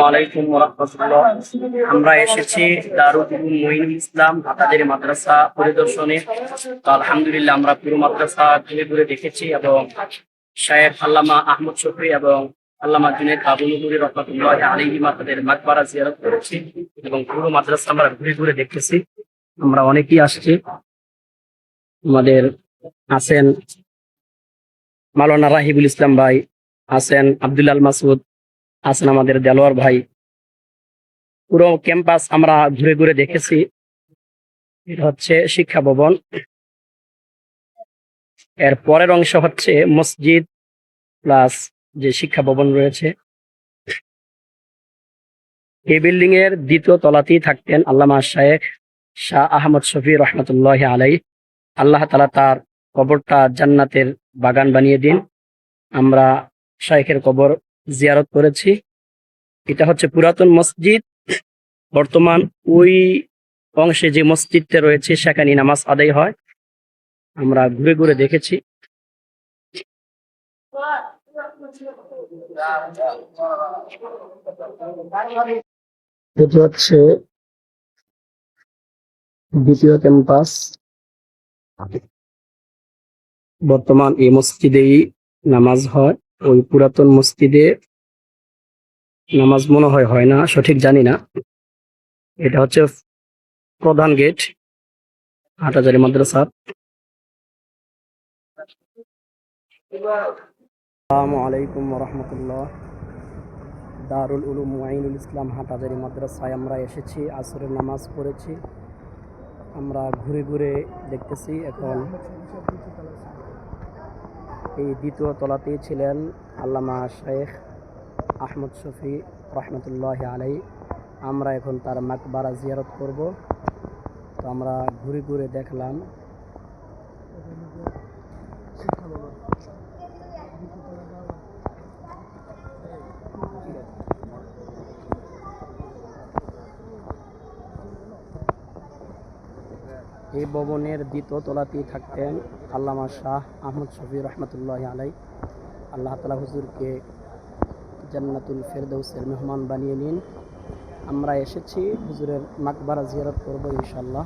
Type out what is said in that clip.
আলাইকুম ওয়া রাহমাতুল্লাহ। আমরা এসেছি দারুল উলুম মুঈনুল ইসলাম হাটাজারি মাদ্রাসা পরিদর্শনে। তো আলহামদুলিল্লাহ আমরা পুরো মাদ্রাসা ঘুরে ঘুরে দেখেছি এবং শায়েখ আল্লামা আহমদ শফি এবং আল্লামা জুনায়েদ বাবুনগরী রহমাতুল্লাহি আলাইহি তাদের মাকবারা জিয়ারত করেছি এবং পুরো মাদ্রাসা আমরা ঘুরে ঘুরে দেখেছি। আমরা অনেকেই আসছি। আমাদের আছেন মাওলানা রাহিবুল ইসলাম ভাই, আছেন আব্দুল মাসুদ, আছেন আমাদের দেলোয়ার ভাই। পুরো ক্যাম্পাস আমরা ঘুরে ঘুরে দেখেছি। এটা হচ্ছে শিক্ষা ভবন, এর পরের অংশ হচ্ছে মসজিদ প্লাস যে শিক্ষা ভবন রয়েছে। এই বিল্ডিং এর দ্বিতীয় তলাতেই থাকতেন আল্লামা শায়েখ শাহ আহমদ শফি রহমতুল্লাহ আলাই। আল্লাহ তাআলা তার কবরটা জান্নাতের বাগান বানিয়ে দিন। আমরা শায়েখের কবর জিয়ারত করেছি। এটা হচ্ছে পুরাতন মসজিদ। বর্তমান ওই অংশে যে মসজিদটা রয়েছে সেখানে নামাজ আদায় হয়। আমরা ঘুরে ঘুরে দেখেছি। এটি হচ্ছে দ্বিতীয় ক্যাম্পাস। বর্তমান এই মসজিদেই নামাজ হয়। ওই পুরাতন মসজিদে নামাজ মনে হয় না, সঠিক জানি না। এটা হচ্ছে প্রধান গেট হাটাজারি মাদ্রাসা। আসসালামু আলাইকুম ওয়া রাহমাতুল্লাহ। দারুল উলুম মুঈনুল ইসলাম হাটাজারি মাদ্রাসায় আমরা এসেছি, আসরের নামাজ পড়েছি। আমরা ঘুরে ঘুরে দেখতেছি। এখন এই দ্বিতীয় তলাতেই ছিলেন আল্লামা শায়েখ আহমদ শফি রহমতুল্লাহ আলাই। আমরা এখন তার মাকবারা জিয়ারত করব। তো আমরা ঘুরে ঘুরে দেখলাম। এই ভবনের দ্বিতীয় তলাতেই থাকতেন আল্লামা শাহ আহমদ শফি রহমতুল্লাহ আলাই। আল্লাহ তাআলা হুজুরকে জান্নাতুল ফেরদৌসের মেহমান বানিয়ে নিন। আমরা এসেছি হুজুরের মাকবারা জিয়ারত করব ইনশাআল্লাহ।